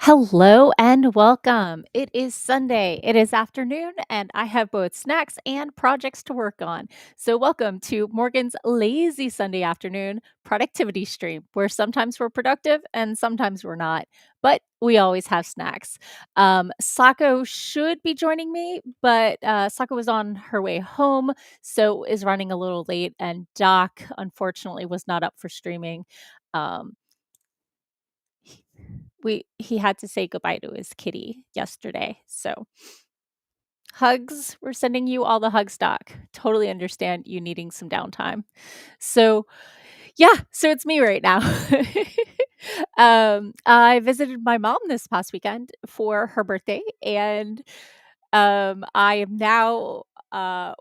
Hello and welcome. It is Sunday. It is afternoon, and I have both snacks and projects to work on. So, welcome to Morgan's lazy Sunday afternoon productivity stream, where sometimes we're productive and sometimes we're not, but we always have snacks. Sako should be joining me, but Sako was on her way home, so is running a little late, and Doc, unfortunately, was not up for streaming. Um, he had to say goodbye to his kitty yesterday. So, hugs. We're sending you all the hugs, Doc. Totally understand you needing some downtime. So, yeah, so it's me right now. I visited my mom this past weekend for her birthday, and I am now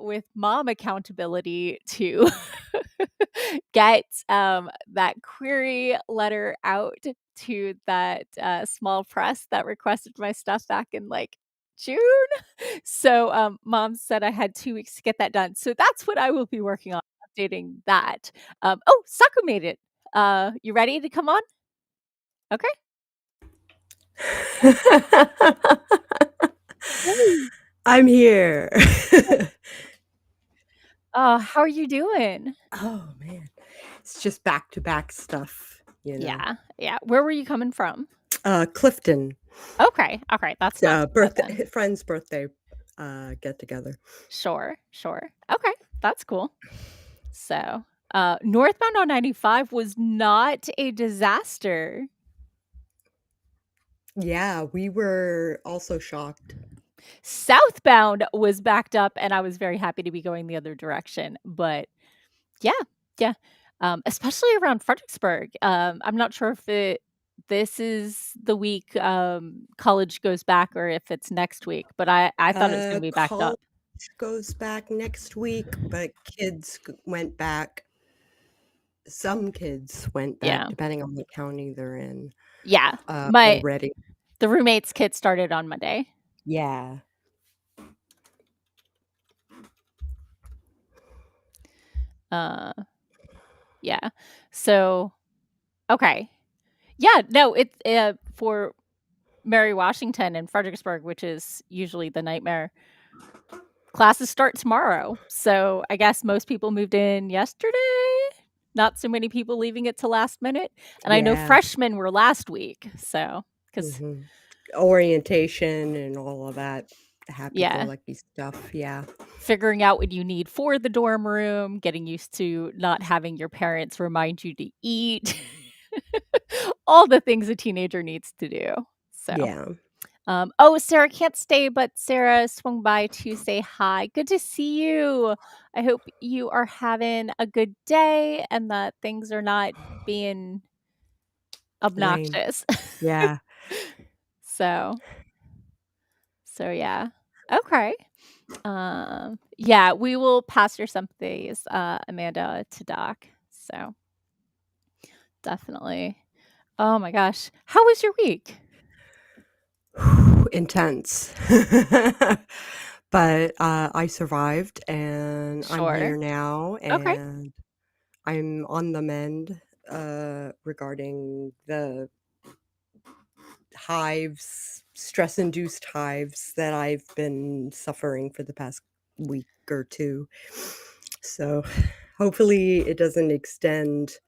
with mom accountability to get that query letter out to that small press that requested my stuff back in like June. So mom said I had 2 weeks to get that done. So that's what I will be working on, updating that. Oh, Saku made it. You ready to come on? Okay. Hey. I'm here. How are you doing? Oh man, it's just back to back stuff, you know. Yeah, yeah. Where were you coming from? Clifton, Okay, okay, that's not too bad then. birthday friend's birthday get together. Sure, sure. Okay, that's cool. So, northbound on 95 was not a disaster. Yeah, we were also shocked. Southbound was backed up, and I was very happy to be going the other direction. But yeah, yeah, especially around Fredericksburg. I'm not sure if this is the week college goes back or if it's next week, but I thought it was going to be backed College up. goes back next week, but went back. Some kids went back, Yeah, depending on what county they're in, yeah. My already. the roommate's kid started on Monday. Yeah. Uh, yeah. So okay. Yeah, no, it's, for Mary Washington and Fredericksburg, which is usually the nightmare, classes start tomorrow. So, I guess most people moved in yesterday? Not so many people leaving it to last minute, and I know Yeah. freshmen were last week, so 'cause Mhm. Orientation and all of that yeah, happy-go-lucky stuff, yeah. figuring out what you need for the dorm room, getting used to not having your parents remind you to eat, all the things a teenager needs to do, so Yeah. oh, Sarah can't stay, but Sarah swung by to say hi. Good to see you. I hope you are having a good day and that things are not being Lame. obnoxious. Yeah. So, yeah. Okay. Yeah, we will pass your sympathies, Amanda, to Doc. So, definitely. Oh my gosh. How was your week? Intense. But, I survived, and I'm Sure. here now, Okay. and I'm on the mend, regarding the hives, stress-induced hives that I've been suffering for the past week or 2. So, hopefully, it doesn't extend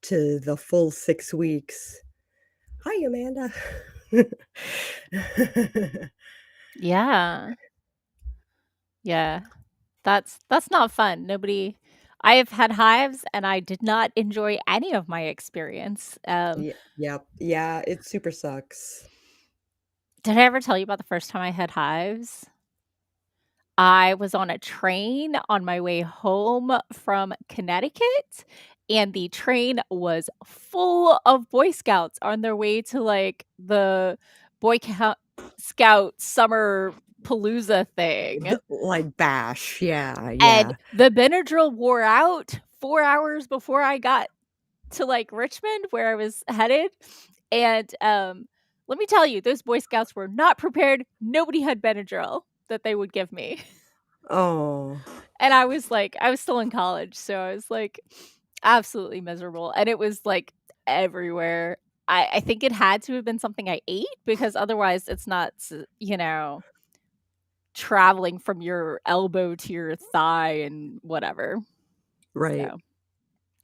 to the full 6 weeks. Hi, Amanda. Yeah. Yeah. That's not fun. Nobody I have had hives, and I did not enjoy any of my experience. Yep. Yeah, it super sucks. Did I ever tell you about the first time I had hives? I was on a train on my way home from Connecticut, and the train was full of Boy Scouts on their way to, like, the Scout summer palooza thing. Like, bash, yeah, And yeah. the Benadryl wore out 4 hours before I got to, like, Richmond where I was headed, and, let me tell you, those Boy Scouts were not prepared. Nobody had Benadryl that they would give me. Oh, And I was still in college, so I was, like, absolutely miserable, and it was, like, everywhere. I think it had to have been something I ate because otherwise it's not traveling from your elbow to your thigh and whatever. Right.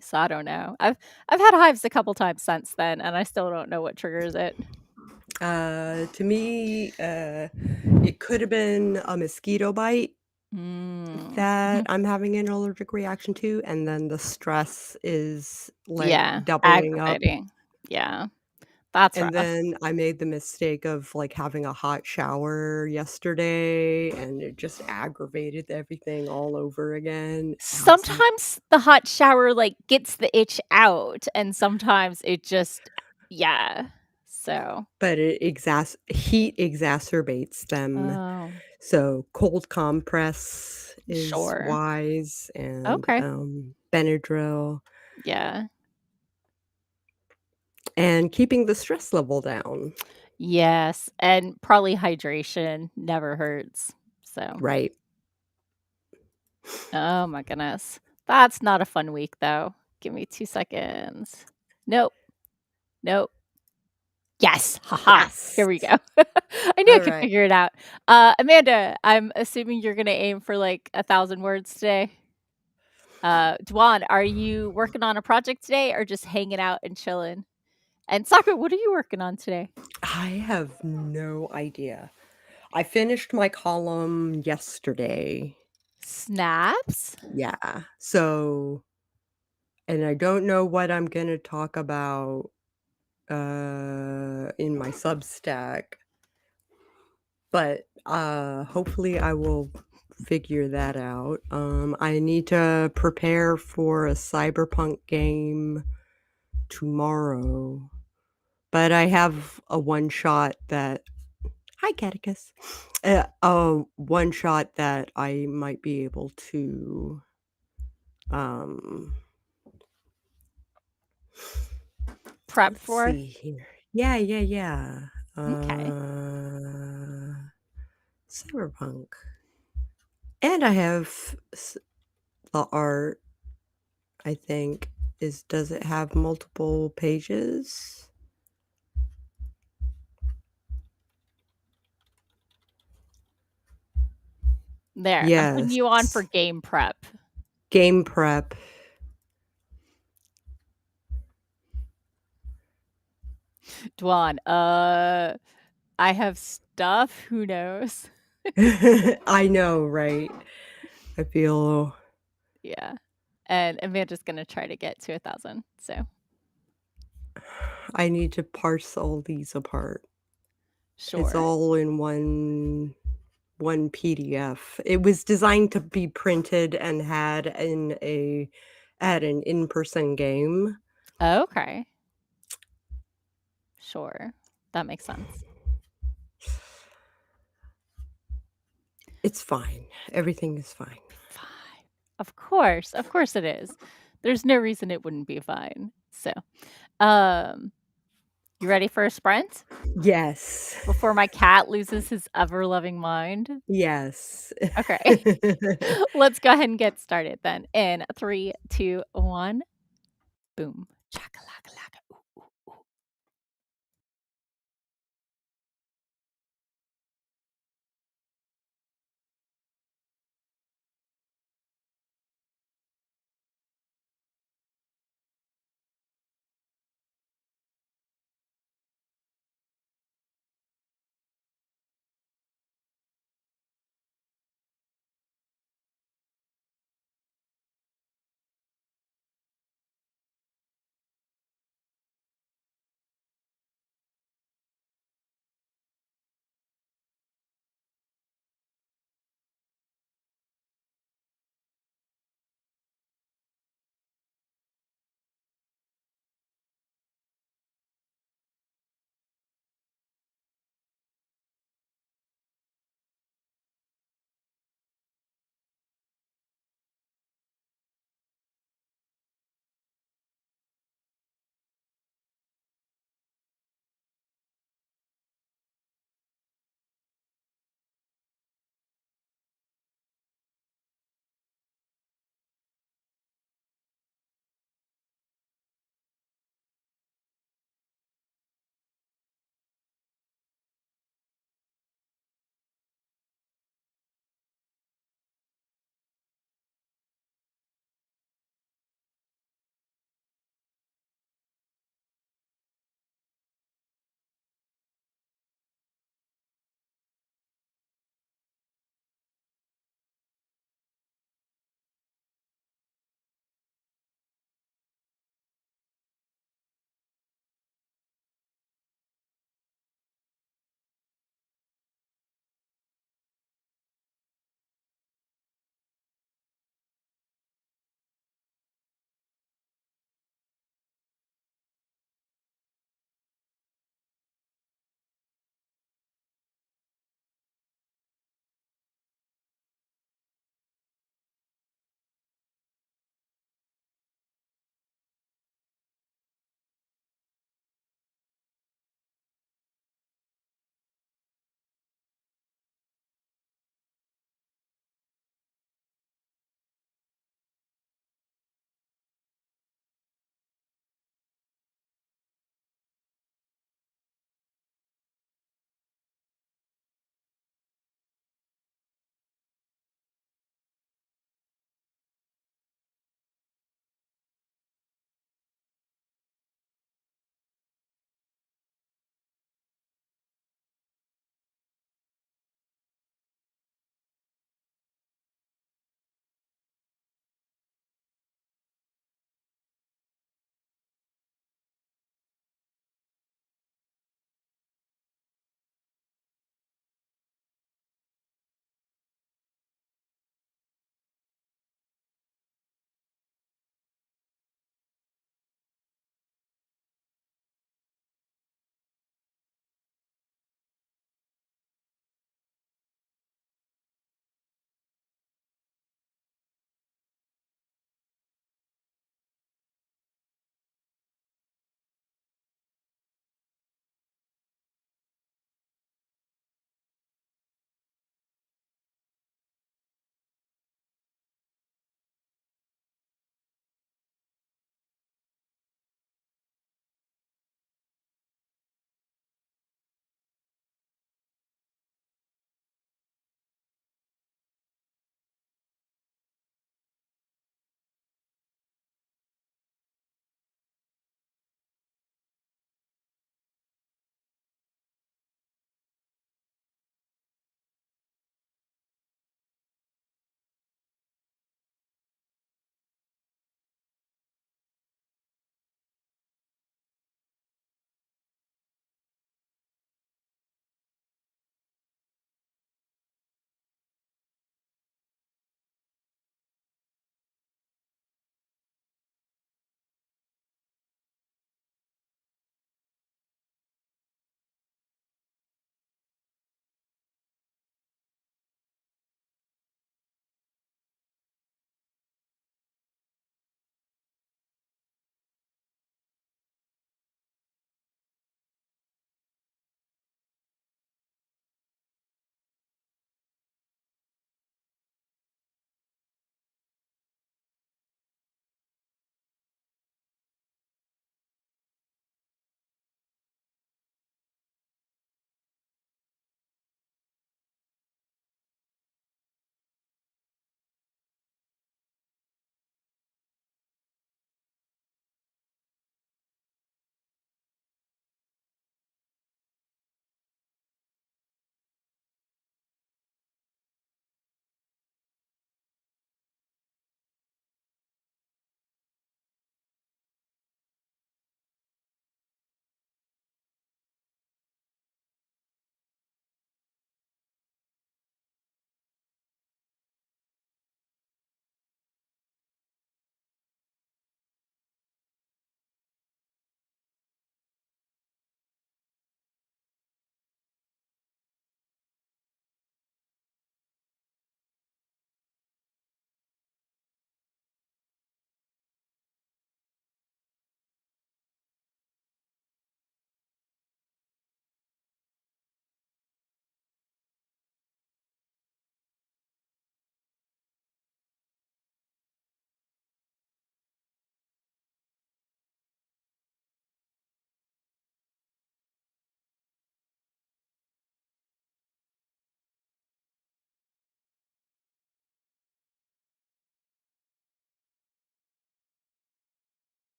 So I don't know. I've had hives a couple times since then, and I still don't know what triggers it. To me, it could have been a mosquito bite Mm. that Mhm. I'm having an allergic reaction to, and then the stress is, like, Yeah, doubling up. aggravating. Yeah, that's And rough. then I made the mistake of, like, having a hot shower yesterday, and it just aggravated everything all over again. I was like, Sometimes the hot shower, like, gets the itch out, and sometimes it just yeah. So but it heat exacerbates them. oh, So, cold compress is sure. wise and, Okay. Benadryl, Yeah. and keeping the stress level down. Yes, and probably hydration never hurts. So Right. oh my goodness. That's not a fun week, though. Give me 2 seconds. Nope, nope. Yes, haha, here Yes. we go. I knew I could Alright. figure it out. Amanda, I'm assuming you're gonna aim for, like, 1,000 words today? Dwan, are you working on a project today or just hanging out and chilling? And Sako, what are you working on today? I have no idea. I finished my column yesterday. Snaps? Yeah. So and I don't know what I'm gonna talk about, in my Substack, but, hopefully I will figure that out. I need to prepare for a cyberpunk game tomorrow, but I have a one shot that hi, Catechus. A one shot that I might be able to, um Prep let's for? see here. Yeah, yeah, yeah. Okay. Cyberpunk. And I have the art, I think, is does it have multiple pages? There, I'm putting Yes. you on for game prep. Game prep. Dwan, I have stuff, who knows? I know, right? I feel Yeah, and Amanda's gonna try to get to 1,000, so I need to parse all these apart. It's sure. all in one PDF. It was designed to be printed and had in a at an in-person game. Okay, sure. That makes sense. It's fine. Everything is fine. Fine. Of course it is. There's no reason it wouldn't be fine. So, um, you ready for a sprint? Yes. Before my cat loses his ever-loving mind? Yes. Okay. Let's go ahead and get started then in 3, 2, 1. Boom. Chakalaka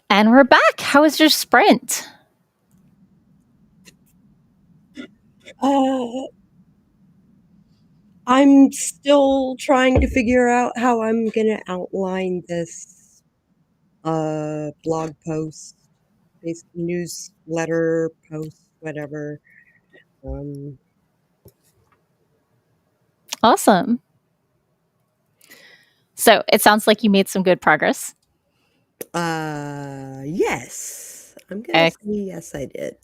And we're back. How was your sprint? Uh, I'm still trying to figure out how I'm gonna outline this, blog post, newsletter post, whatever. Um, Awesome. So it sounds like you made some good progress. yes. I'm gonna Ex- say yes, I did.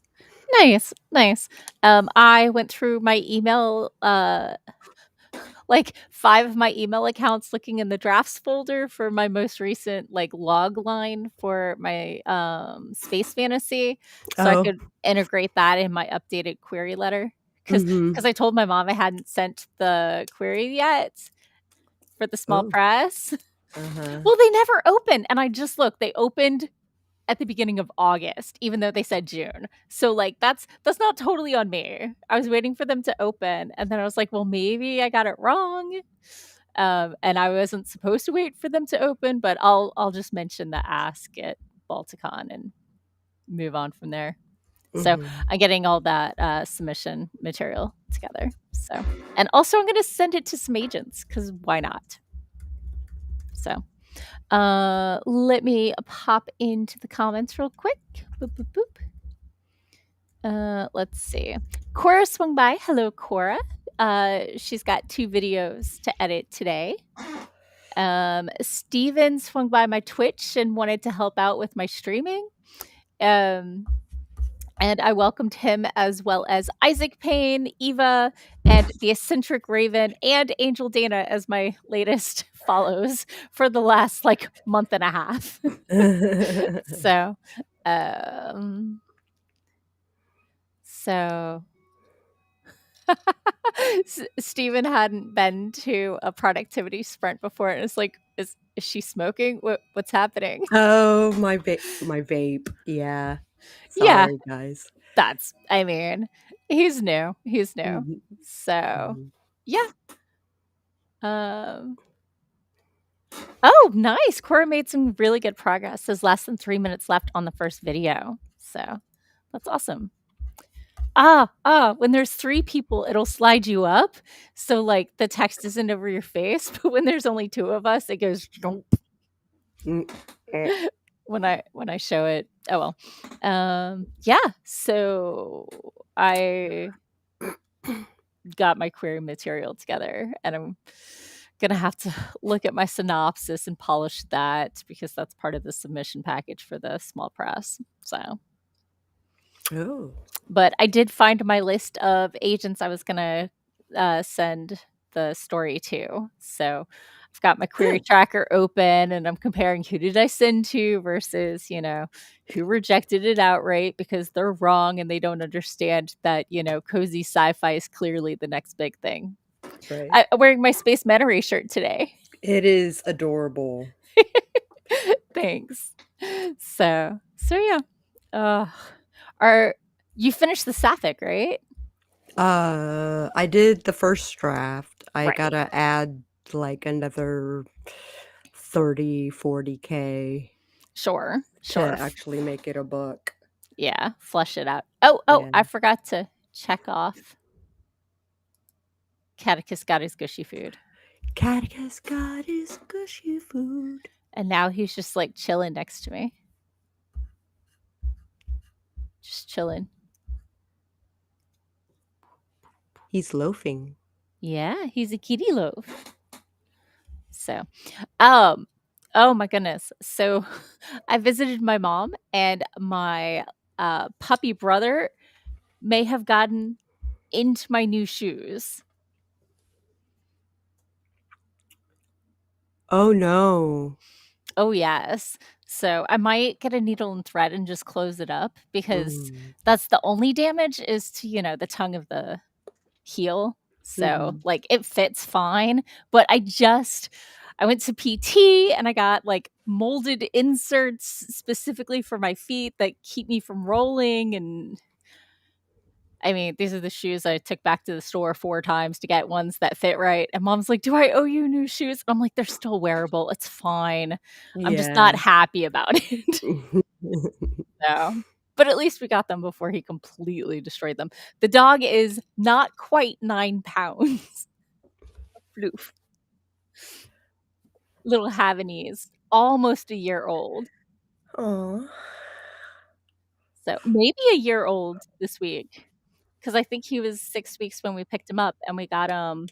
Nice, nice. I went through my email, like 5 of my email accounts looking in the drafts folder for my most recent like log line for my space fantasy so I Oh, could integrate that in my updated query letter cuz mhm. I told my mom I hadn't sent the query yet for the small Oh, press. uh-huh. Well, they never opened and I just looked. They opened at the beginning of August, even though they said June. So like that's not totally on me. I was waiting for them to open and then I was like, well, maybe I got it wrong. And I wasn't supposed to wait for them to open, but I'll just mention the ask at Balticon and move on from there. So Mhm. I'm getting all that submission material together. So and also I'm gonna send it to some agents because why not? So let me pop into the comments real quick. Boop boop boop. Let's see. Cora swung by. Hello, Cora. She's got 2 videos to edit today. Steven swung by my Twitch and wanted to help out with my streaming. Um, and I welcomed him as well as Isaac Payne, Eva, and the eccentric Raven, and Angel Dana as my latest follows for the last like month and a half. So, um, so Steven hadn't been to a productivity sprint before, and it's like, is she smoking? What's happening? Oh, my vape. Yeah. Yeah, Sorry, guys. I mean, he's new. He's new. Mhm. So, Mhm. yeah. Um, oh, nice. Cora made some really good progress. There's less than 3 minutes left on the first video. So, that's awesome. When there's 3 people, it'll slide you up. So, like, the text isn't over your face, but when there's only 2 of us, it goes Mm, eh. when I show it. Oh well. Yeah. So I got my query material together and I'm gonna have to look at my synopsis and polish that because that's part of the submission package for the small press. So Oh. but I did find my list of agents I was gonna send the story to. So I've got my query Good. tracker open and I'm comparing who did I send to versus, who rejected it outright because they're wrong and they don't understand that, cozy sci-fi is clearly the next big thing. Right. I'm wearing my Space Meta Ray shirt today. It is adorable. Thanks. So yeah. Uh, are you finished the Sapphic, right? I did the first draft. I Right. gotta add, like, another 40K Sure. to Sure. actually make it a book. Yeah, flush it out. Oh, Yeah. I forgot to check off Catechus got his gushy food. Catechus got his gushy food. And now he's just like chilling next to me. Just chilling. He's loafing. Yeah, he's a kitty loaf. So, um, oh my goodness. So I visited my mom and my puppy brother may have gotten into my new shoes. Oh, no. Oh, yes. So I might get a needle and thread and just close it up because Mm. that's the only damage is to, the tongue of the heel. So, Mhm. like, it fits fine, but I went to PT and I got like molded inserts specifically for my feet that keep me from rolling. And I mean, these are the shoes I took back to the store 4 times to get ones that fit right. And mom's like, do I owe you new shoes? I'm like, they're still wearable. It's fine. I'm just Yeah. not happy about it. So but at least we got them before he completely destroyed them. The dog is not quite 9 pounds. Floof. Little Havanese, almost a year old. Aw. So, maybe a year old this week, because I think he was 6 weeks when we picked him up, and we got him,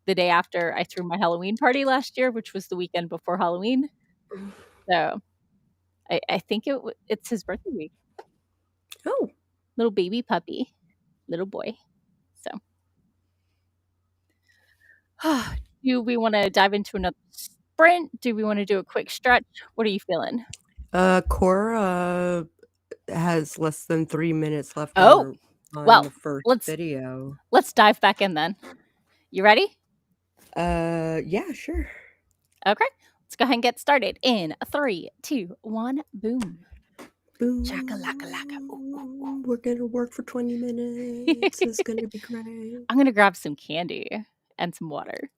the day after I threw my Halloween party last year, which was the weekend before Halloween. So, I think it's his birthday week. Oh, Little baby puppy, little boy. So, do we wanna dive into another sprint? Do we wanna do a quick stretch? What are you feeling? Cora has less than 3 minutes left Oh, on well, the first let's video. let's dive back in then. You ready? Yeah, sure. Okay. Let's go ahead and get started in 3, 2, 1, boom. Shakalaka ooh, ooh, Boom. We're gonna work for 20 ooh. minutes. It's gonna be great. I'm gonna grab some candy and some water.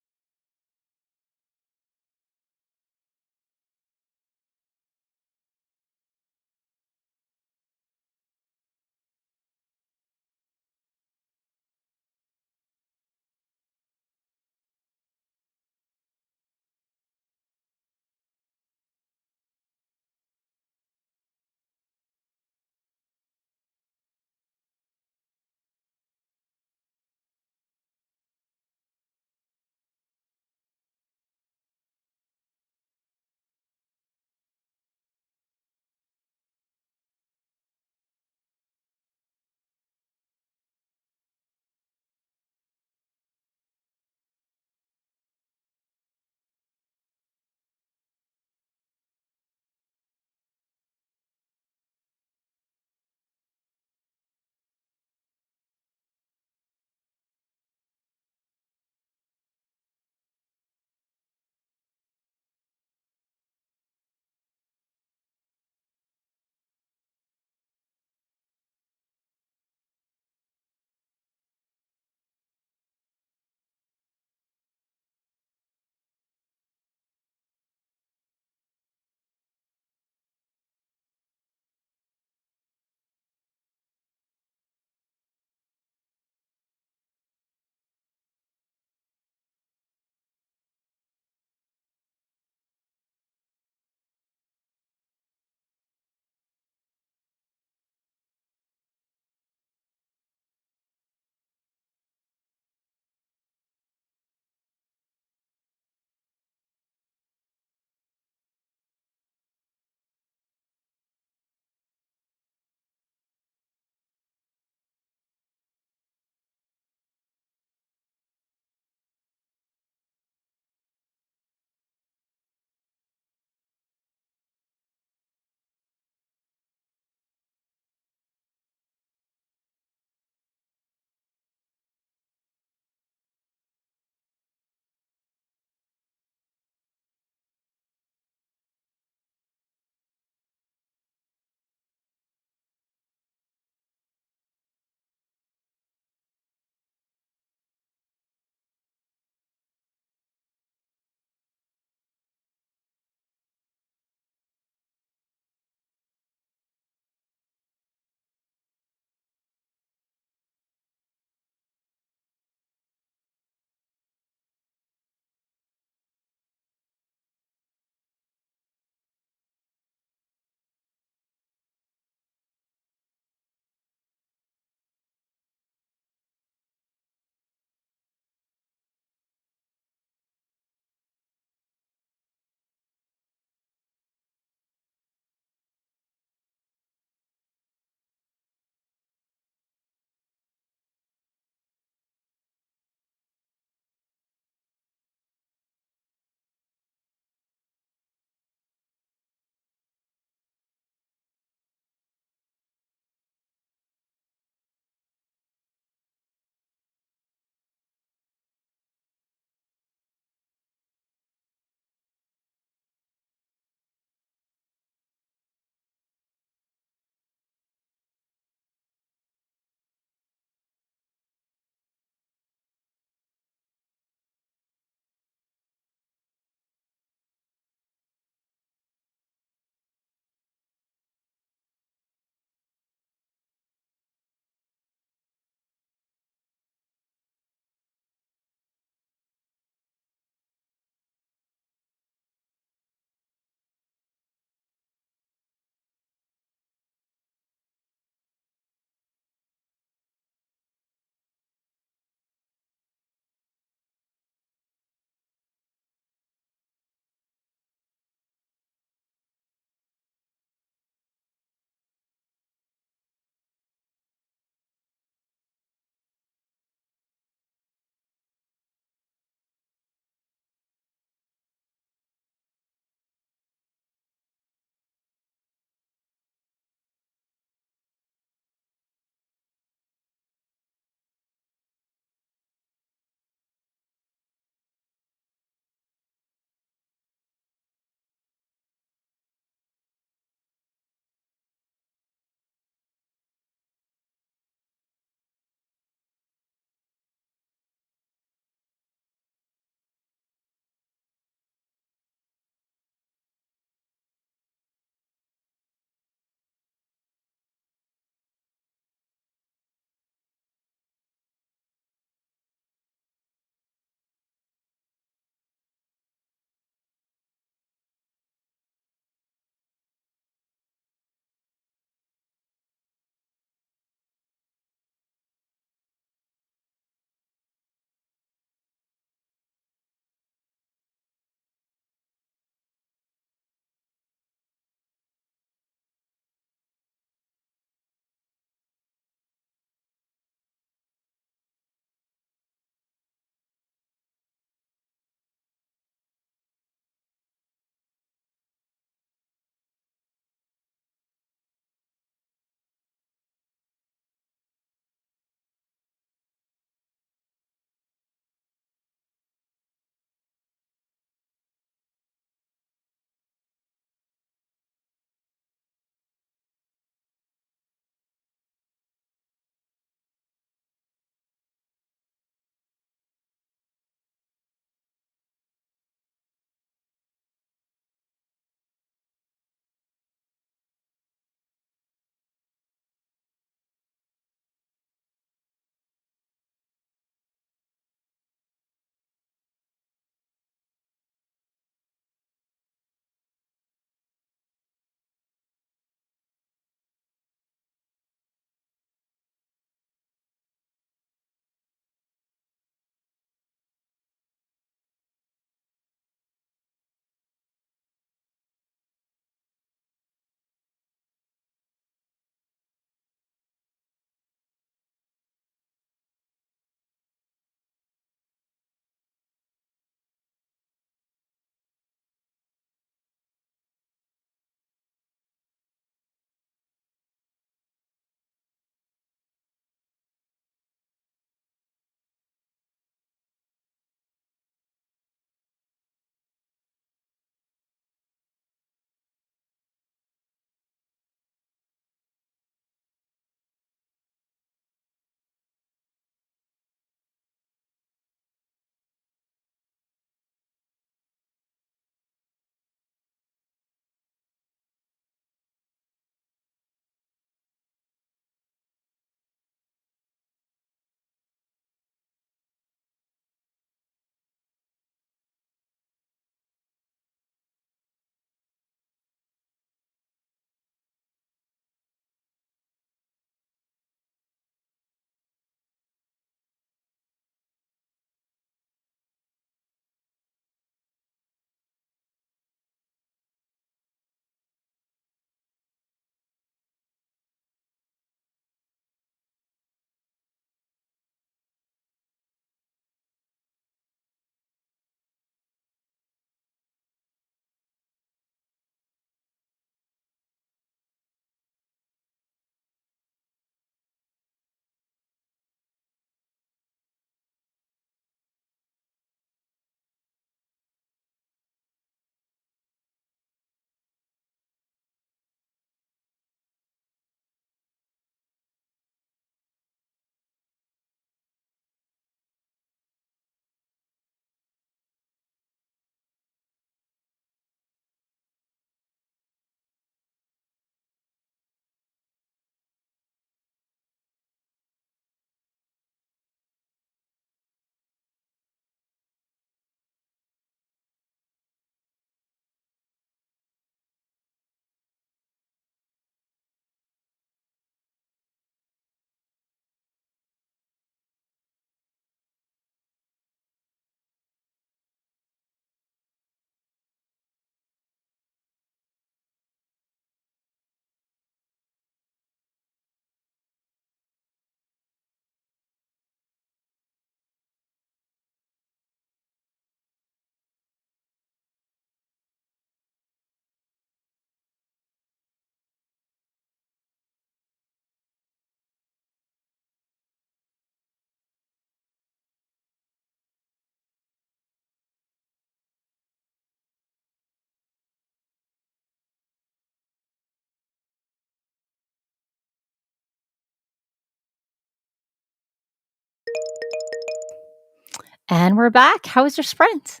And we're back. How was your sprint?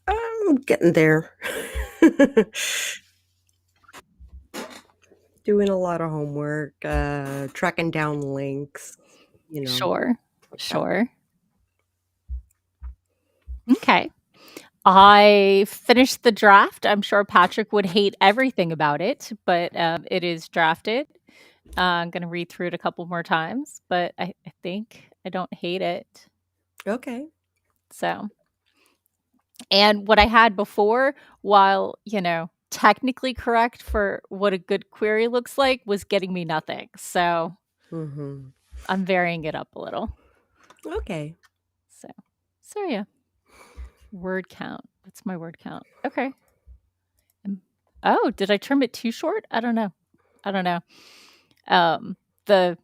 I'm getting there. Doing a lot of homework, tracking down links, Sure. like that. Sure. Okay. I finished the draft. I'm sure Patrick would hate everything about it, but it is drafted. I'm going to read through it a couple more times, but I think I don't hate it. Okay. So, and what I had before, while, technically correct for what a good query looks like, was getting me nothing. So Mhm. I'm varying it up a little. Okay. So, so yeah. Word count. What's my word count? Okay. Oh, did I trim it too short? I don't know. I don't know. The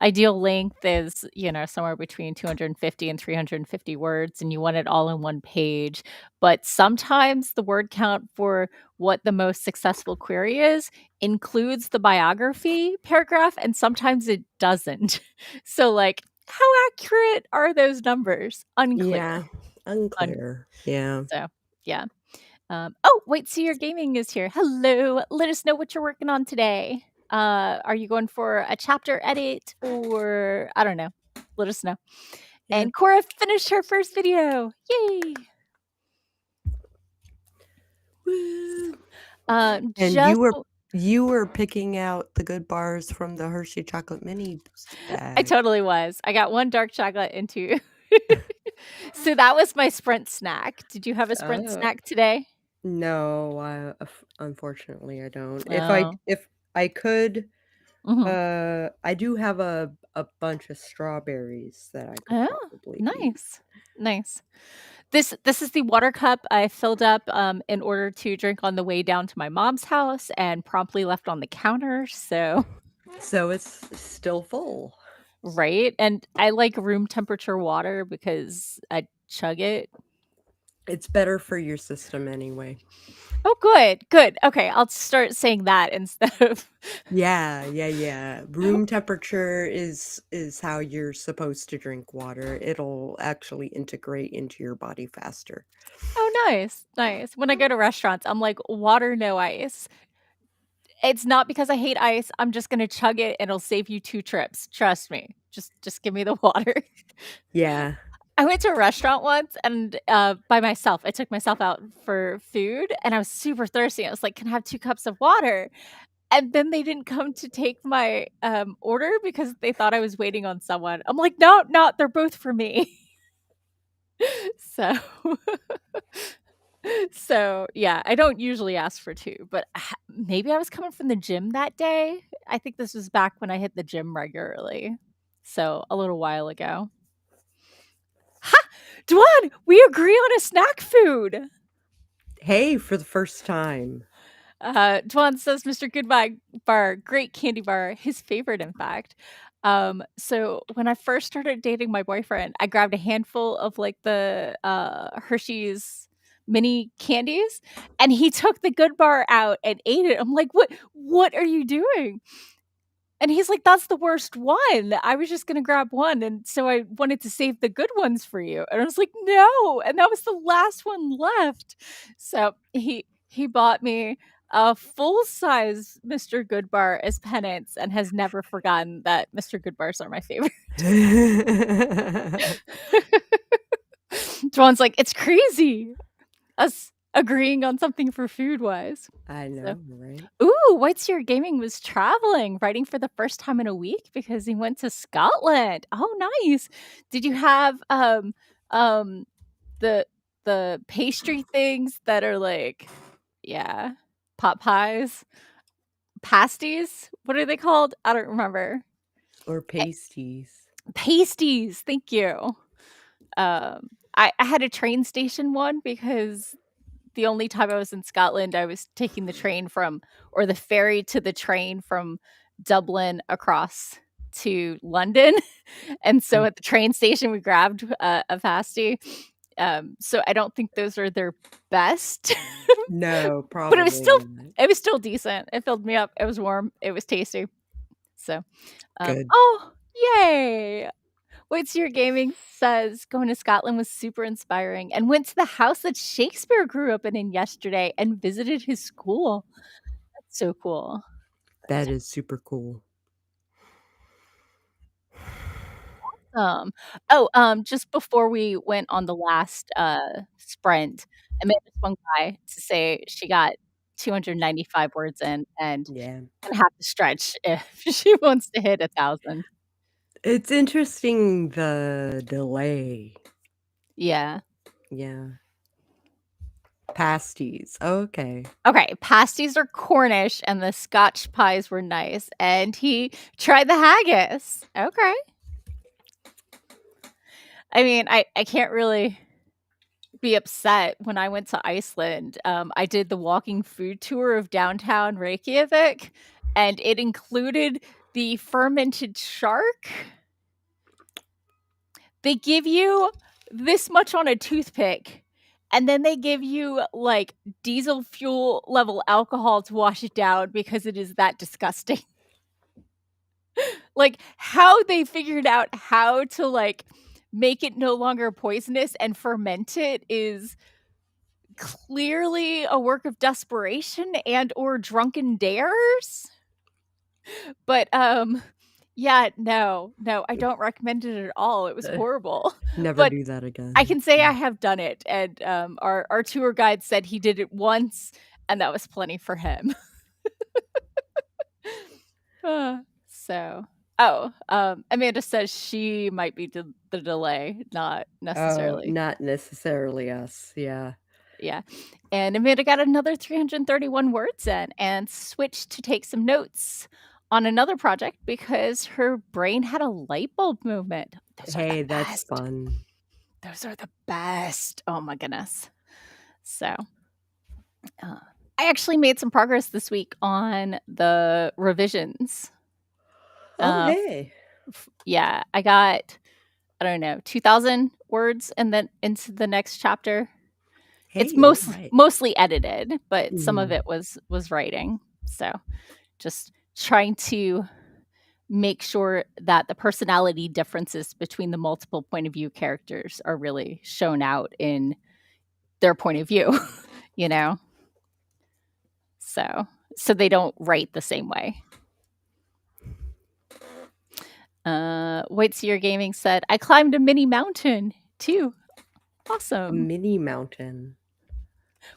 ideal length is, somewhere between 250 and 350 words, and you want it all in one page. But sometimes the word count for what the most successful query is includes the biography paragraph, and sometimes it doesn't. So, like, how accurate are those numbers? Unclear. Yeah. Un- Unclear. Yeah. so, yeah. Oh, wait, so your gaming is here. Hello. Let us know what you're working on today. Are you going for a chapter edit or I don't know. Let us know. Yeah. And Cora finished her first video. Yay. Woo. And Just you were picking out the good bars from the Hershey chocolate minis I bag. totally was. I got one dark chocolate and two. So that was my sprint snack. Did you have a sprint Oh. snack today? No, unfortunately, I don't. Oh. If I could, Mhm. I do have a bunch of strawberries that I could Oh, probably use. nice. Nice. This is the water cup I filled up, in order to drink on the way down to my mom's house and promptly left on the counter, so So it's still full. right, and I like room temperature water because I chug it. It's better for your system anyway. Oh, good, good, okay, I'll start saying that instead of Yeah, yeah, yeah. Room temperature is how you're supposed to drink water. It'll actually integrate into your body faster. Oh, nice, nice. When I go to restaurants, I'm like, "Water, no ice." It's not because I hate ice, I'm just gonna chug it, and it'll save you 2 trips, trust me. Just give me the water. Yeah. I went to a restaurant once and, by myself. I took myself out for food, and I was super thirsty. I was like, "Can I have 2 cups of water?" And then they didn't come to take my, order because they thought I was waiting on someone. I'm like, "No, no, they're both for me." So so, yeah, I don't usually ask for 2, but maybe I was coming from the gym that day? I think this was back when I hit the gym regularly, so a little while ago. Ha! Dwan, we agree on a snack food. Hey, for the first time. Dwan says Mr. Goodbye bar, great candy bar, his favorite, in fact. So when I first started dating my boyfriend, I grabbed a handful of like the Hershey's mini candies, and he took the good bar out and ate it. I'm like, what are you doing? And he's like, "That's the worst one. I was just gonna grab one, and so I wanted to save the good ones for you." And I was like, "No," and that was the last one left. So he bought me a full-size Mr. Goodbar as penance and has never forgotten that Mr. Goodbars are my favorite. Joan's like, "It's crazy, us agreeing on something for food-wise." I So know, right? ooh, White's Your Gaming was traveling, writing for the first time in a week because he went to Scotland. Oh, nice. Did you have, um, the pastry things that are like yeah, pot pies? Pasties? What are they called? I don't remember. Or Eh, pasties. pasties, thank you. I had a train station one because the only time I was in Scotland, I was taking the train from or the ferry to the train from Dublin across to London, and so Mm. at the train station, we grabbed a pasty. So I don't think those are their best, No, but probably not. it was still decent. It filled me up. It was warm. It was tasty. So, Good. oh, yay! Waitseer Gaming says going to Scotland was super inspiring and went to the house that Shakespeare grew up in yesterday and visited his school. That's so cool. That is super cool. Just before we went on the last sprint, Amanda swung by to say she got 295 words in and Yeah. gonna have to stretch if she wants to hit 1,000. It's interesting the delay. Yeah. Yeah. Pasties. Okay. Okay, pasties are Cornish and the Scotch pies were nice, and he tried the haggis. Okay. I mean, I can't really be upset. When I went to Iceland, I did the walking food tour of downtown Reykjavik, and it included the fermented shark. They give you this much on a toothpick, and then they give you, like, diesel fuel level alcohol to wash it down because it is that disgusting. Like, how they figured out how to, like, make it no longer poisonous and ferment it is clearly a work of desperation and or drunken dares. But, yeah, no, I don't recommend it at all. It was Uh, horrible. Never But do that I again. can say I Mm. have done it, and, our tour guide said he did it once, and that was plenty for him. Uh, so Amanda says she might be the delay, not Oh, necessarily. not necessarily us. Yeah. Yeah. And Amanda got another 331 words in and switched to take some notes on another project because her brain had a light bulb movement. Those are the Hey, that's best. fun. Those are the best. Oh my goodness. So, uh, I actually made some progress this week on the revisions. Oh, Uh, hey. yeah, I got, I don't know, 2,000 words and then into the next chapter. It's Hey, alright. mostly edited, but some of Mhm. it was writing. So, just trying to make sure that the personality differences between the multiple point of view characters are really shown out in their point of view, you know? So they don't write the same way. White Seer Gaming said, "I climbed a mini mountain too." A Awesome. mini mountain.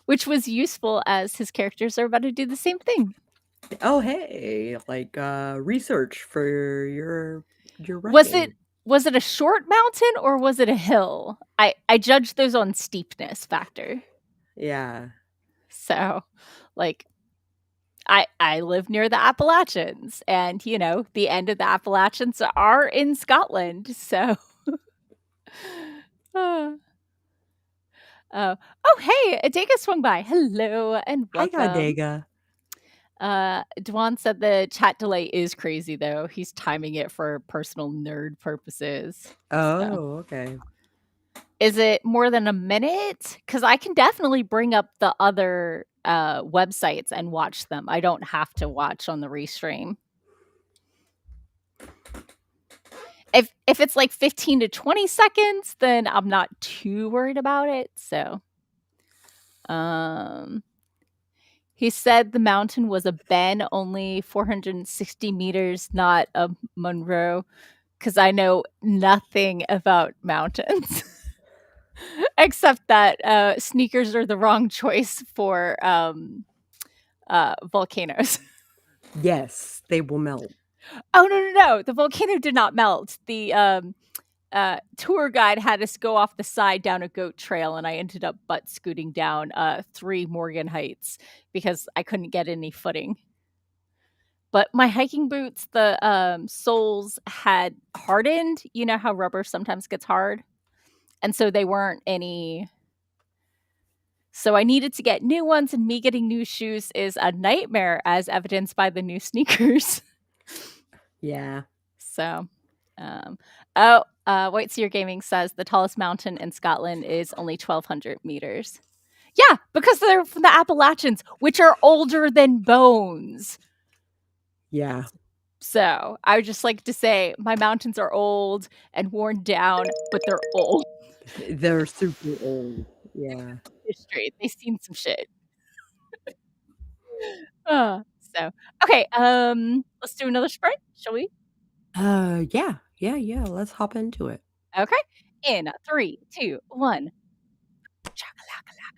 Which was useful as his characters are about to do the same thing. Oh, hey, like, research for your Was it writing. was it a short mountain or was it a hill? I judged those on steepness factor. Yeah. So, like, I live near the Appalachians, and, you know, the end of the Appalachians are in Scotland, so uh, oh, hey, Adega swung by. Hello and Hi, welcome. Godega. Dwan said the chat delay is crazy, though. He's timing it for personal nerd purposes. So, Oh, okay. is it more than a minute? Because I can definitely bring up the other websites and watch them. I don't have to watch on the restream. If it's like 15 to 20 seconds, then I'm not too worried about it. So, um, he said the mountain was a Ben, only 460 meters, not a Monroe, because I know nothing about mountains. Except that sneakers are the wrong choice for volcanoes. Yes, they will melt. Oh, no. The volcano did not melt. The tour guide had us go off the side down a goat trail, and I ended up butt scooting down 3 Morgan Heights because I couldn't get any footing. But my hiking boots, the soles had hardened. You know how rubber sometimes gets hard? And so they weren't any. So I needed to get new ones, and me getting new shoes is a nightmare, as evidenced by the new sneakers. Yeah. So, White Seer Gaming says the tallest mountain in Scotland is only 1,200 meters. Yeah, because they're from the Appalachians, which are older than bones. Yeah. So, I would just like to say my mountains are old and worn down, but they're old. They're super old. They've Yeah. got some history. They've seen some shit. Uh, so, okay, let's do another sprint, shall we? Yeah. Yeah, yeah, let's hop into it. Okay. In 3, 2, 1. Chakalaka.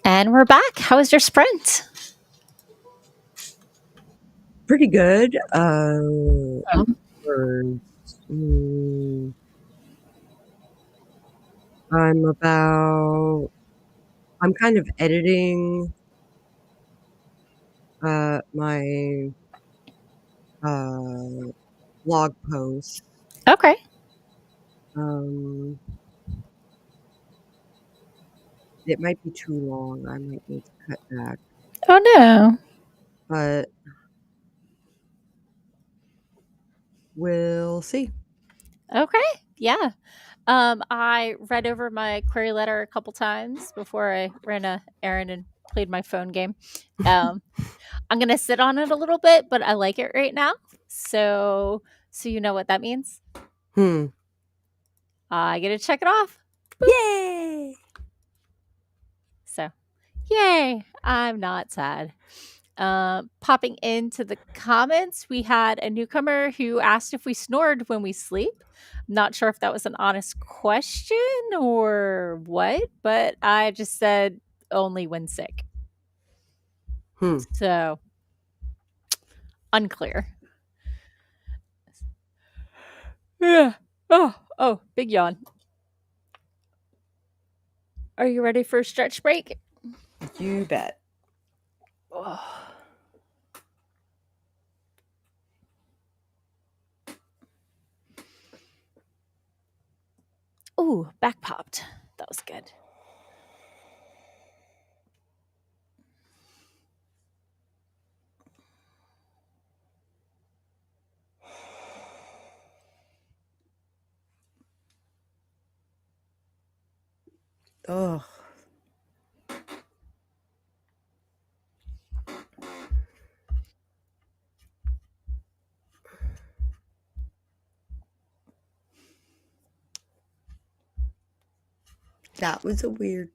And we're back. How was your sprint? Pretty good. Hours. I'm about I'm kind of editing, my, uh, blog post. Okay. Um, it might be too long. I might need to cut back, Oh no. but we'll see. Okay. Yeah. I read over my query letter a couple times before I ran a errand and played my phone game. Um, I'm gonna sit on it a little bit, but I like it right now. So you know what that means? Hmm. I get to check it off. Yay! So, yay! I'm not sad. Popping into the comments, we had a newcomer who asked if we snored when we sleep. I'm not sure if that was an honest question or what, but I just said only when sick. Hmm. So, unclear. Yeah. Oh, big yawn. Are you ready for a stretch break? You bet. Oh. Ooh, back popped. That was good. Ugh. That was a weird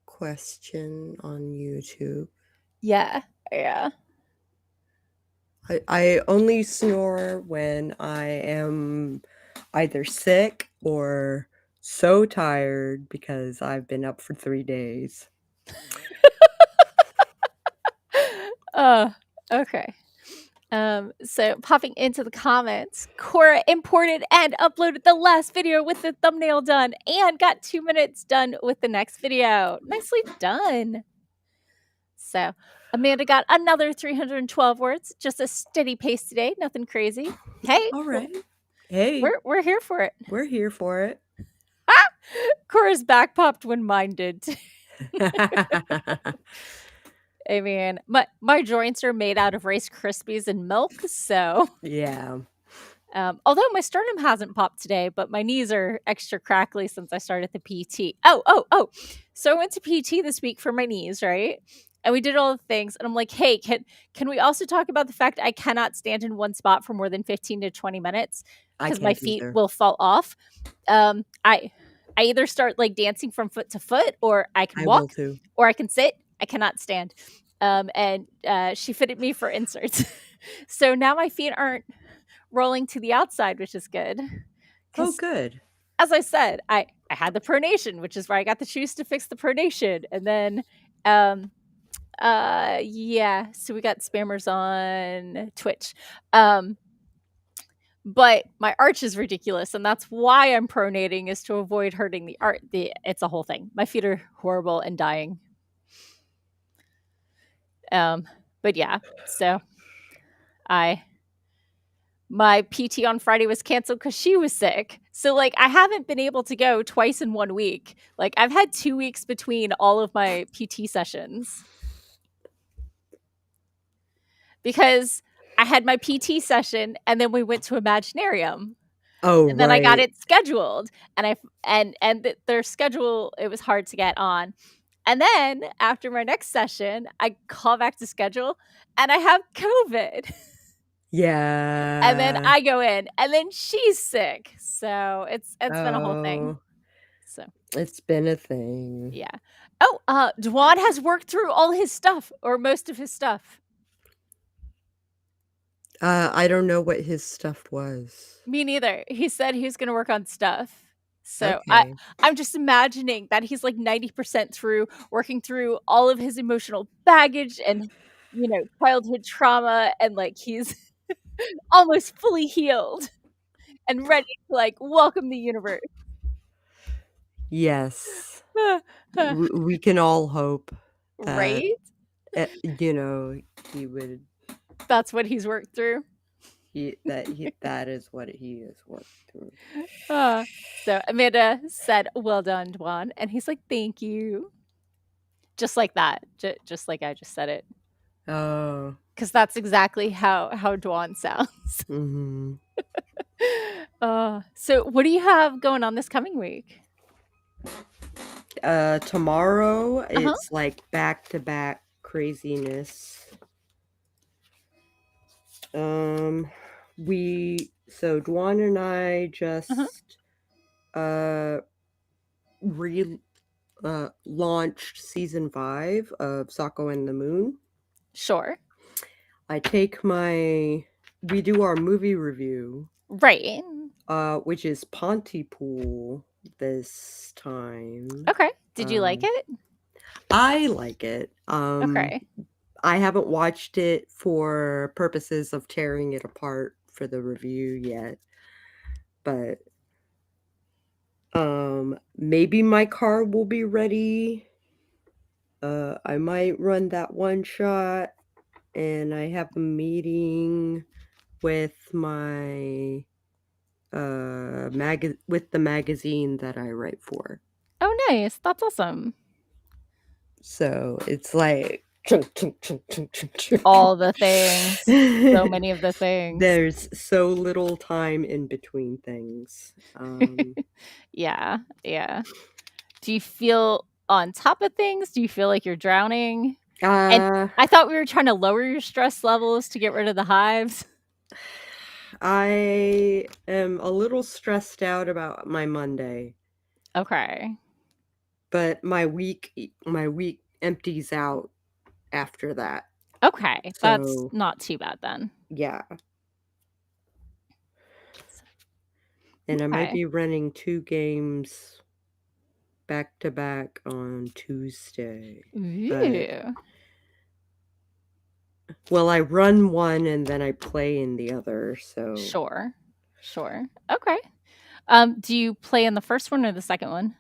question on YouTube. Yeah. Yeah. I only snore when I am either sick or so tired because I've been up for 3 days. uh, okay. So popping into the comments, Cora imported and uploaded the last video with the thumbnail done and got 2 minutes done with the next video. Nicely done. So Amanda got another 312 words, just a steady pace today, nothing crazy. Hey, Alright. Hey, we're here for it. we're here for it. Cora's back popped when mine did. I mean, my joints are made out of Rice Krispies and milk, so Yeah. although my sternum hasn't popped today, but my knees are extra crackly since I started the PT. Oh. So I went to PT this week for my knees, right? And we did all the things, and I'm like, hey, can we also talk about the fact I cannot stand in one spot for more than 15 to 20 minutes I because my can't feet either. will fall off. I either start like dancing from foot to foot, or I can I will walk, too. or I can sit. I cannot stand. And she fitted me for inserts. So now my feet aren't rolling to the outside, which is good. Oh, Because good. as I said, I had the pronation, which is where I got the shoes to fix the pronation. And then yeah, so we got spammers on Twitch. But my arch is ridiculous, and that's why I'm pronating, is to avoid hurting the art. It's a whole thing. My feet are horrible and dying. But yeah, so I my PT on Friday was canceled because she was sick. So like I haven't been able to go twice in 1 week. Like I've had 2 weeks between all of my PT sessions because I had my PT session and then we went to Imaginarium. Oh, And then I got right. it scheduled, and their schedule, it was hard to get on. And then after my next session, I call back to schedule, and I have COVID. And then Yeah. I go in, and then she's sick. So it's been a whole thing. Oh, So it's been a thing. yeah. Oh, Dwan has worked through all his stuff, or most of his stuff. I don't know what his stuff was. Me neither. He said he was gonna work on stuff. So Okay. I'm just imagining that he's like 90% through working through all of his emotional baggage and, childhood trauma, and like he's almost fully healed and ready to like welcome the universe. Yes. We can all hope that, Right? he would That's what he's worked through. that is what he has worked through. Uh, so Amanda said, "Well done, Dwan," and he's like, "Thank you." Just like that, just like I just said it, Oh. because that's exactly how Dwan sounds. Mhm. So what do you have going on this coming week? Tomorrow, Uh-huh, it's, like, back-to-back craziness. Um, Dwan and I uh-huh. just, uh, re launched season 5 of Sako and the Moon. Sure. I take my We do our movie review, Right. which is Pontypool this time. Okay. Did you like Um, it? I like it. Okay. I haven't watched it for purposes of tearing it apart for the review yet, but, maybe my car will be ready. I might run that one shot, and I have a meeting with my, with the magazine that I write for. Oh, nice. That's awesome. So, it's like chunk, chunk, chunk, chunk, chunk, chunk, All the things. So chunk. many of the things. There's so little time in between things. Yeah, yeah. Do you feel on top of things? Do you feel like you're drowning? And Uh, I thought we were trying to lower your stress levels to get rid of the hives. I am a little stressed out about my Monday, Okay. but my week empties out after that. Okay, that's So, not too bad then. yeah, and I might Okay. be running 2 games back to back on Tuesday, but Ooh. well, I run one and then I play in the other, so Sure. Sure. Okay. Do you play in the first one or the second one?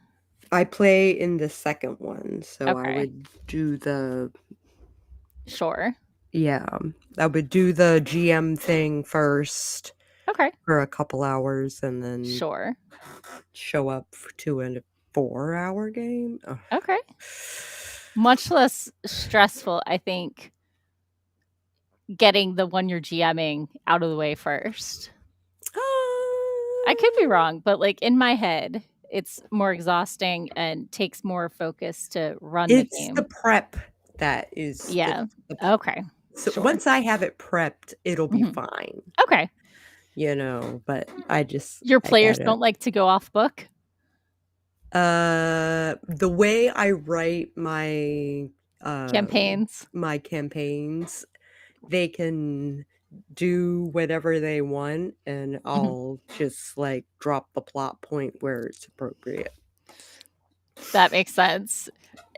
I play in the second one, so I Okay. would do the Sure. yeah, I would do the GM thing first Okay. for a couple hours and then Sure. show up to a 4-hour game. Ugh. Okay. Much less stressful, I think, getting the one you're GMing out of the way first. I could be Um, wrong, but, like, in my head, it's more exhausting and takes more focus to run the it's the game. prep that is Yeah. the Okay. so Sure. once I have it prepped, it'll be Mhm. fine, Okay. but Your I players gotta don't like to go off book? the way I write um, Campaigns? my campaigns, they can do whatever they want, and Mhm. I'll just, like, drop the plot point where it's appropriate. That makes sense.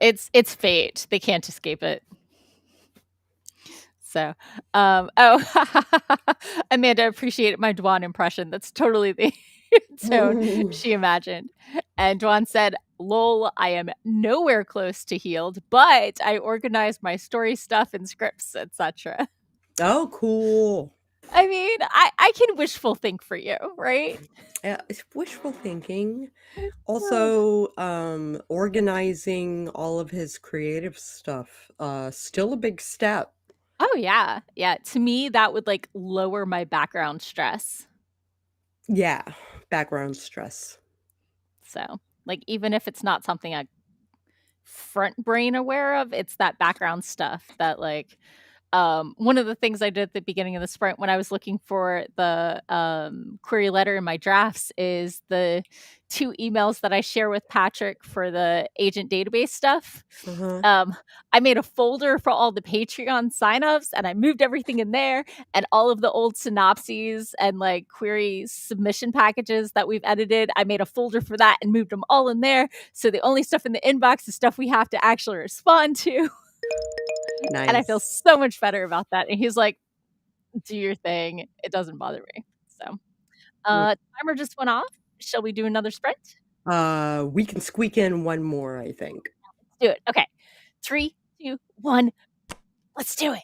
It's fate. They can't escape it. So, Amanda appreciated my Dwan impression. That's totally the tone she imagined. And Dwan said, "Lol, I am nowhere close to healed, but I organized my story stuff and scripts, etc." Oh, cool. I mean, I can wishful think for you, right? It's wishful thinking. Oh Also, organizing all of his creative stuff, still a big step. Oh, yeah. Yeah, to me, that would, like, lower my background stress. Yeah, background stress. So, like, even if it's not something I front brain aware of, it's that background stuff that, like, One of the things I did at the beginning of the sprint when I was looking for the, query letter in my drafts is the 2 emails that I share with Patrick for the agent database stuff. Uh-huh. Um, I made a folder for all the Patreon signups, and I moved everything in there, and all of the old synopses and, like, query submission packages that we've edited, I made a folder for that and moved them all in there, so the only stuff in the inbox is stuff we have to actually respond to. And I feel Nice. so much better about that, and he's like, "Do your thing, it doesn't bother me." So, Mm. timer just went off. Shall we do another sprint? We can squeak in one more, I think. Let's do it. Okay. 3, 2, 1, let's do it.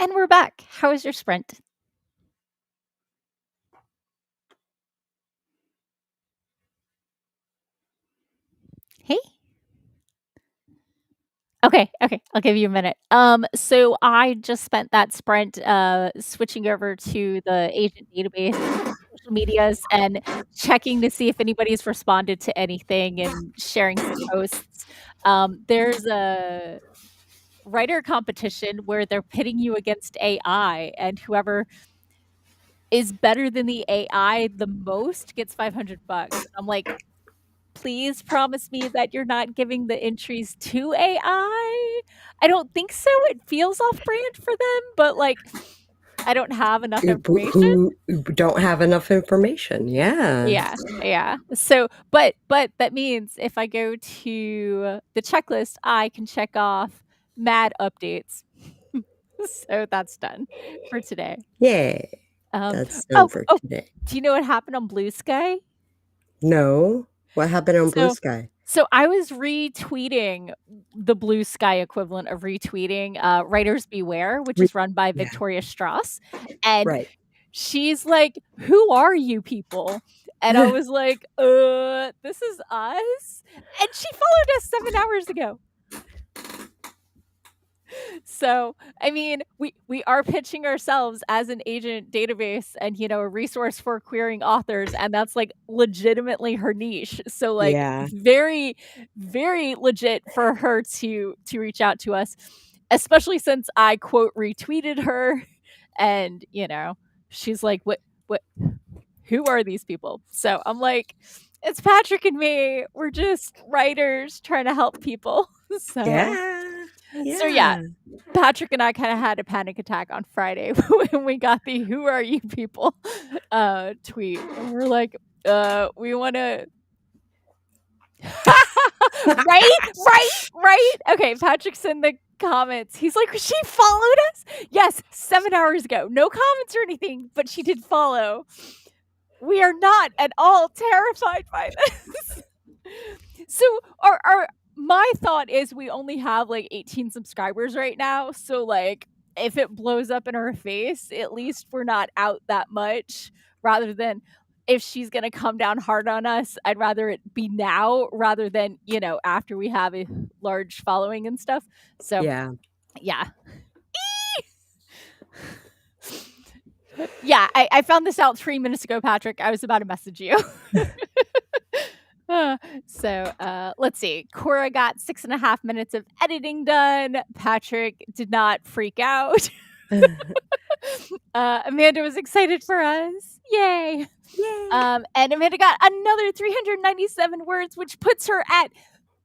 And we're back. How was your sprint? Hey. Okay, I'll give you a minute. So I just spent that sprint, switching over to the agent database, social medias, and checking to see if anybody's responded to anything and sharing some posts. There's a writer competition where they're pitting you against AI, and whoever is better than the AI the most gets $500. I'm like, please promise me that you're not giving the entries to AI. I don't think so. It feels off brand for them, but like, I don't have enough information. Who don't have enough information. Yeah. Yeah. So, but that means if I go to the checklist, I can check off mad updates. So that's done for today. Yeah. Um, That's done oh, for oh, today. do you know what happened on Blue Sky? No. What happened on Blue So Sky? so I was retweeting the Blue Sky equivalent of retweeting, Writers Beware, which Re is run by Yeah, Victoria Strauss, and right. she's like, "Who are you people?" And I was like, this is us?" And she followed us 7 hours ago. So, I mean, we are pitching ourselves as an agent database and, a resource for querying authors, and that's, like, legitimately her niche. So, like, Yeah. very, very legit for her to reach out to us, especially since I quote retweeted her and, she's like, what who are these people?" So, I'm like, "It's Patrick and me. We're just writers trying to help people." So Yeah. so yeah, Yeah. Patrick and I kinda had a panic attack on Friday when we got the "Who are you people?" Tweet, and we're like, we wanna" Right? Right? Okay, Patrick's in the comments. He's like, "She followed us?" Yes, 7 hours ago. No comments or anything, but she did follow. We are not at all terrified by this. So our my thought is we only have like 18 subscribers right now. So like if it blows up in her face, at least we're not out that much rather than if she's going to come down hard on us, I'd rather it be now rather than, after we have a large following and stuff. So, Yeah. yeah. Yeah, I found this out 3 minutes ago, Patrick. I was about to message you. Uh, let's see. Cora got 6.5 minutes of editing done. Patrick did not freak out. Amanda was excited for us. Yay. Yay. And Amanda got another 397 words, which puts her at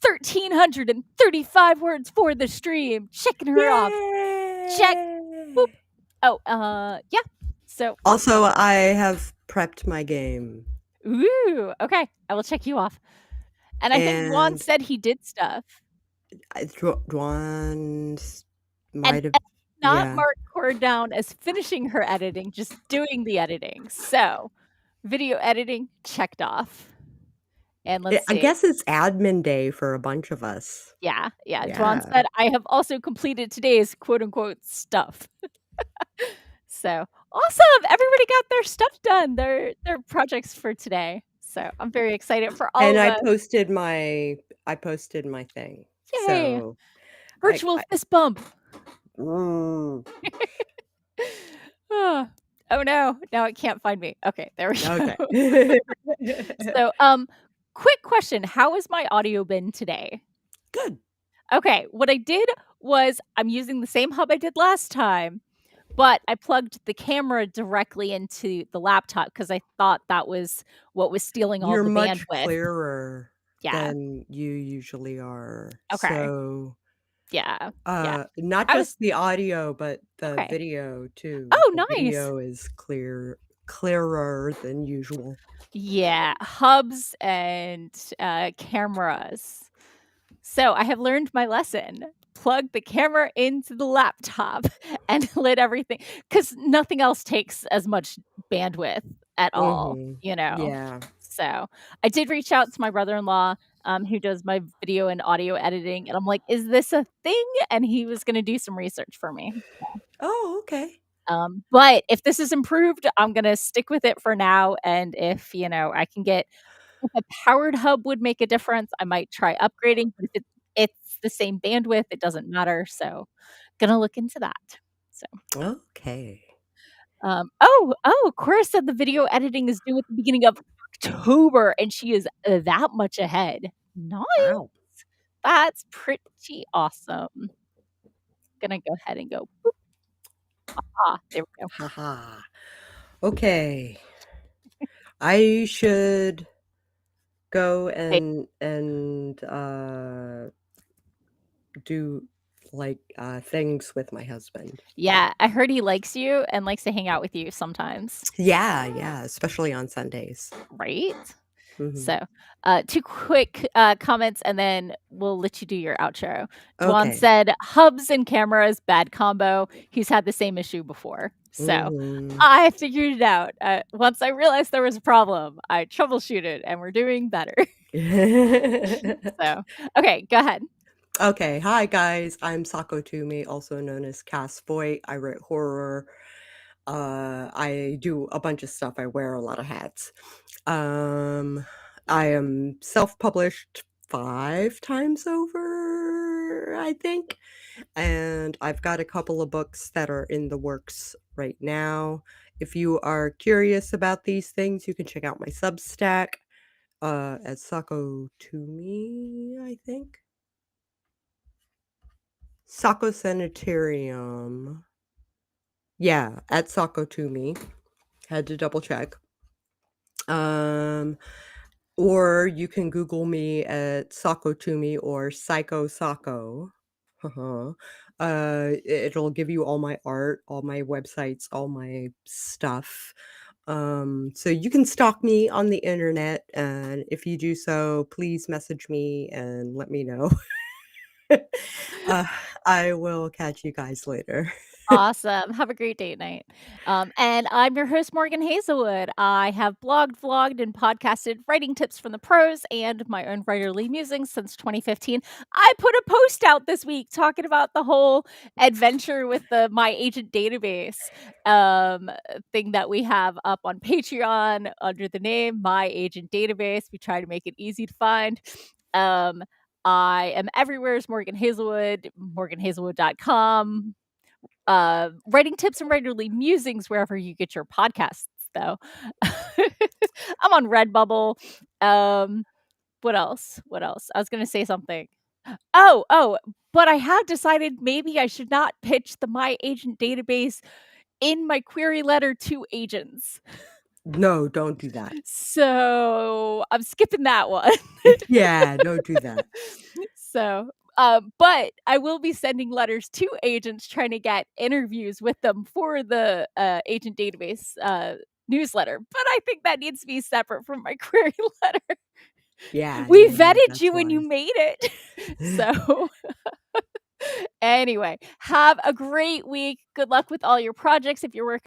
1,335 words for the stream. Checking her off. Check. Boop. Yay. Oh, yeah. So Also, I have prepped my game, ooh, okay. I will check you off. And I think Juan and said he did stuff. Dwan And might have, not yeah. mark Cora down as finishing her editing, just doing the editing. So, video editing checked off. And let's I see. guess it's admin day for a bunch of us. Yeah. Dwan Yeah. said, "I have also completed today's quote unquote stuff." So awesome! Everybody got their stuff done, their projects for today. So I'm very excited for all And of us. I posted my thing. Yay! So Virtual I fist bump. mm, Oh, oh no, now it can't find me. Okay, there we okay. go. So, quick question. How has my audio been today? Good. Okay, what I did was I'm using the same hub I did last time, but I plugged the camera directly into the laptop because I thought that was what was stealing all You're the much bandwidth. clearer Yeah. than you usually are. Okay. So, Yeah. not I was just the audio, but the okay. video too. Oh, The nice. video is clearer than usual. Yeah, hubs and, cameras. So I have learned my lesson. Plug the camera into the laptop and let everything because nothing else takes as much bandwidth at all, Mhm. you know? Yeah. So I did reach out to my brother-in-law, who does my video and audio editing, and I'm like, "Is this a thing?" And he was gonna do some research for me. Oh, okay. But if this is improved, I'm gonna stick with it for now, and if, I can get if a powered hub would make a difference, I might try upgrading, but if it's the same bandwidth, it doesn't matter, so gonna look into that. So, Okay. Cora said the video editing is due at the beginning of October, and she is that much ahead. Nice. Wow. That's pretty awesome. Gonna go ahead and go, boop, there we go. Haha. Okay. I should go Hey, and do, like, things with my husband. yeah, I heard he likes you and likes to hang out with you sometimes, Yeah, yeah, especially on Sundays. right? Mhm. So, 2 quick, comments, and then we'll let you do your outro. Dwan Okay. said, "Hubs and cameras, bad combo." He's had the same issue before. So, Mhm. I figured it out. Once I realized there was a problem, I troubleshooted, and we're doing better. So, okay, go ahead. Okay, hi guys. I'm Sako Tumi, also known as Voit. I write horror. I do a bunch of stuff. I wear a lot of hats. Um, I am self-published 5 times over, I think, and I've got a couple of books that are in the works right now. If you are curious about these things, you can check out my Substack at Sako Tumi, I think. Sako Sanitarium. Yeah, at Sako Tumi. Had to double check. Um, or you can Google me at Sako Tumi or Psycho Sako. Uh-huh. It'll give you all my art, all my websites, all my stuff. So you can stalk me on the internet, and if you do so, please message me and let me know. uh, I will catch you guys later. Awesome. Have a great date night. And I'm your host, Morgan Hazelwood. I have blogged, vlogged, and podcasted writing tips from the pros and my own writerly musings since 2015. I put a post out this week talking about the whole adventure with the My Agent database thing that we have up on Patreon under the name My Agent Database. We try to make it easy to find. Um, I am everywhere as Morgan Hazelwood, morganhazelwood.com, writing tips and writerly musings wherever you get your podcasts, though. I'm on Redbubble. Um, what else? What else? I was gonna say something. But I had decided maybe I should not pitch the My Agent database in my query letter to agents. No, don't do that. So I'm skipping that one. Yeah, don't do that. So, but I will be sending letters to agents trying to get interviews with them for the agent database newsletter. But I think that needs to be separate from my query letter. Yeah, We yeah, yeah, vetted that's you and you wise. made it. So, anyway, have a great week. Good luck with all your projects if you're working